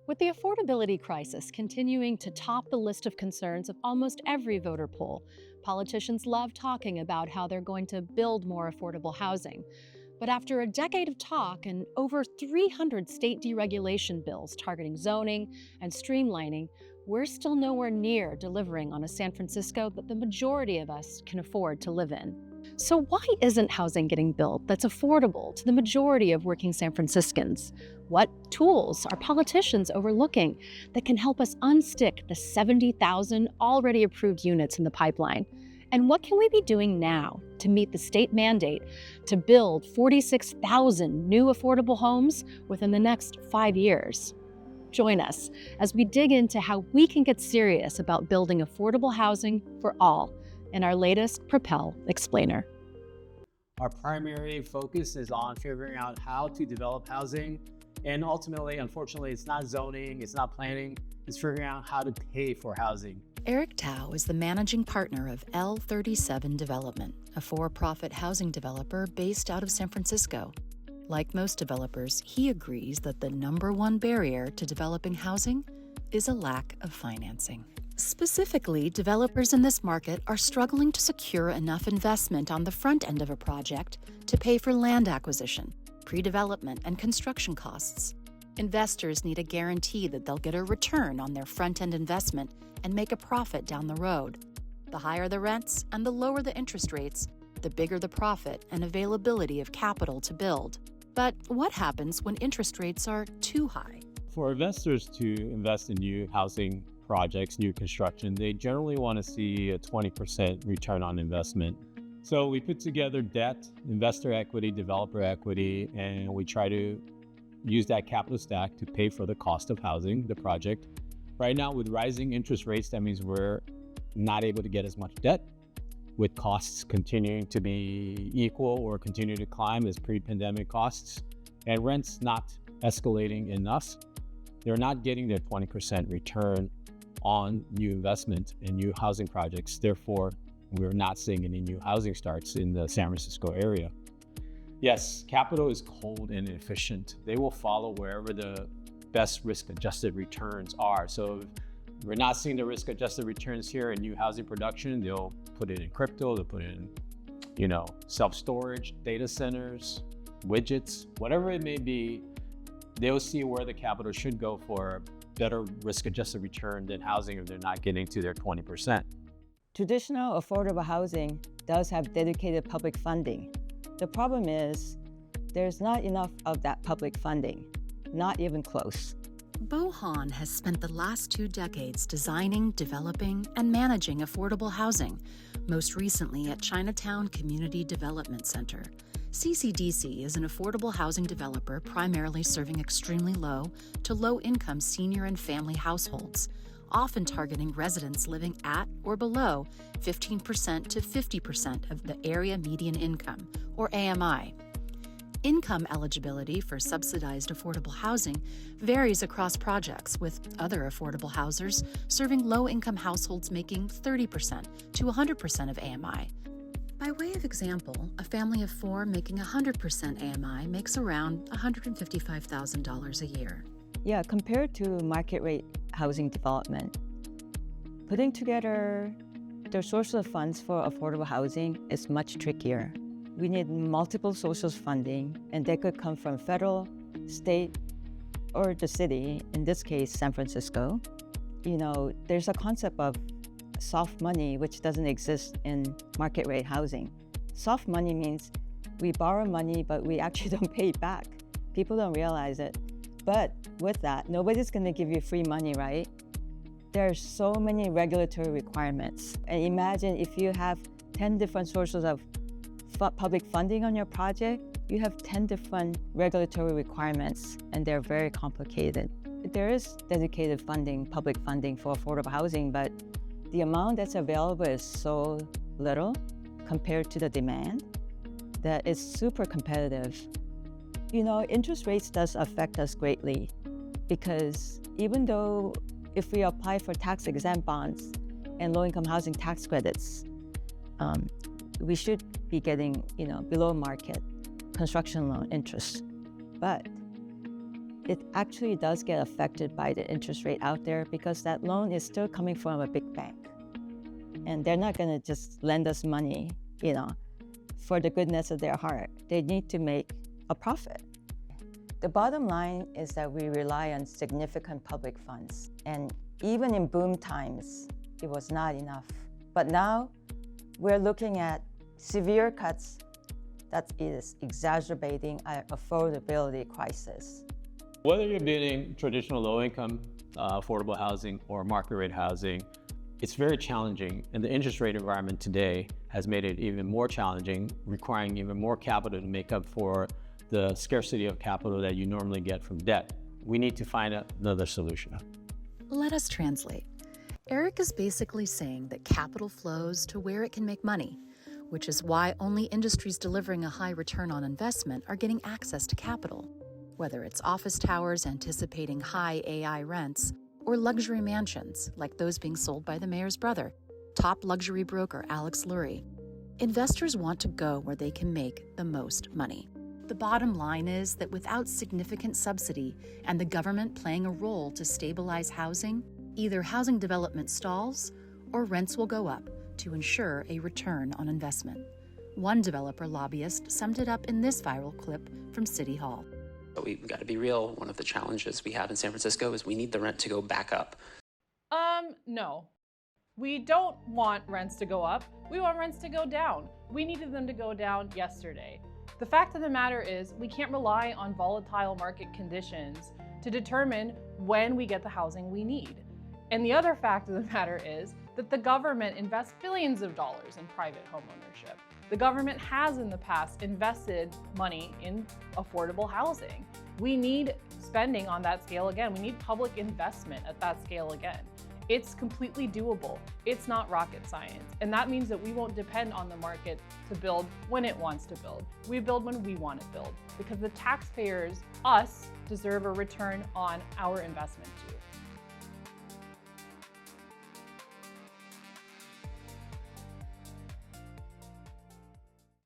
With the affordability crisis continuing to top the list of concerns of almost every voter poll, politicians love talking about how they're going to build more affordable housing. But after a decade of talk and over 300 state deregulation bills targeting zoning and streamlining, we're still nowhere near delivering on a San Francisco that the majority of us can afford to live in. So, why isn't housing getting built that's affordable to the majority of working San Franciscans? What tools are politicians overlooking that can help us unstick the 70,000 already approved units in the pipeline? And what can we be doing now to meet the state mandate to build 46,000 new affordable homes within the next 5 years? Join us as we dig into how we can get serious about building affordable housing for all in our latest Propel Explainer. Our primary focus is on figuring out how to develop housing. And ultimately, unfortunately, it's not zoning, it's not planning, it's figuring out how to pay for housing. Eric Tao is the managing partner of L37 Development, a for-profit housing developer based out of San Francisco. Like most developers, he agrees that the number one barrier to developing housing is a lack of financing. Specifically, developers in this market are struggling to secure enough investment on the front end of a project to pay for land acquisition, pre-development, and construction costs. Investors need a guarantee that they'll get a return on their front-end investment and make a profit down the road. The higher the rents and the lower the interest rates, the bigger the profit and availability of capital to build. But what happens when interest rates are too high? For investors to invest in new housing projects, new construction, they generally want to see a 20% return on investment. So we put together debt, investor equity, developer equity, and we try to use that capital stack to pay for the cost of housing, the project. Right now, with rising interest rates, that means we're not able to get as much debt, with costs continuing to be equal or continue to climb as pre-pandemic costs, and rents not escalating enough. They're not getting their 20% return on new investment in new housing projects. Therefore, we're not seeing any new housing starts in the San Francisco area. Yes, capital is cold and inefficient. They will follow wherever the best risk-adjusted returns are. So if we're not seeing the risk-adjusted returns here in new housing production, they'll put it in crypto, they'll put it in, self-storage, data centers, widgets, whatever it may be. They'll see where the capital should go for better risk-adjusted return than housing if they're not getting to their 20%. Traditional affordable housing does have dedicated public funding. The problem is there's not enough of that public funding, not even close. Bo Han has spent the last 2 decades designing, developing, and managing affordable housing, most recently at Chinatown Community Development Center. CCDC is an affordable housing developer primarily serving extremely low to low-income senior and family households, often targeting residents living at or below 15% to 50% of the area median income, or AMI. Income eligibility for subsidized affordable housing varies across projects, with other affordable housers serving low-income households making 30% to 100% of AMI. By way of example, a family of 4 making 100% AMI makes around $155,000 a year. Yeah, compared to market rate housing development, putting together the sources of funds for affordable housing is much trickier. We need multiple sources of funding, and they could come from federal, state, or the city, in this case, San Francisco. There's a concept of soft money, which doesn't exist in market rate housing. Soft money means we borrow money, but we actually don't pay it back. People don't realize it. But with that, nobody's going to give you free money, right? There are so many regulatory requirements. And imagine if you have 10 different sources of public funding on your project, you have 10 different regulatory requirements, and they're very complicated. There is dedicated funding, public funding for affordable housing, but the amount that's available is so little compared to the demand that it's super competitive. Interest rates does affect us greatly, because even though if we apply for tax-exempt bonds and low-income housing tax credits, we should be getting below market construction loan interest. But it actually does get affected by the interest rate out there because that loan is still coming from a big bank. And they're not going to just lend us money, for the goodness of their heart. They need to make a profit. The bottom line is that we rely on significant public funds. And even in boom times, it was not enough. But now we're looking at severe cuts that is exacerbating our affordability crisis. Whether you're building traditional low-income affordable housing or market rate housing, it's very challenging, and the interest rate environment today has made it even more challenging, requiring even more capital to make up for the scarcity of capital that you normally get from debt. We need to find another solution. Let us translate. Eric is basically saying that capital flows to where it can make money, which is why only industries delivering a high return on investment are getting access to capital. Whether it's office towers anticipating high AI rents, or luxury mansions like those being sold by the mayor's brother, top luxury broker Alex Lurie. Investors want to go where they can make the most money. The bottom line is that without significant subsidy and the government playing a role to stabilize housing, either housing development stalls or rents will go up to ensure a return on investment. One developer lobbyist summed it up in this viral clip from City Hall. But we've got to be real. One of the challenges we have in San Francisco is we need the rent to go back up. No. We don't want rents to go up. We want rents to go down. We needed them to go down yesterday. The fact of the matter is we can't rely on volatile market conditions to determine when we get the housing we need. And the other fact of the matter is that the government invests billions of dollars in private homeownership. The government has in the past invested money in affordable housing. We need spending on that scale again. We need public investment at that scale again. It's completely doable. It's not rocket science. And that means that we won't depend on the market to build when it wants to build. We build when we want to build because the taxpayers, us, deserve a return on our investment too.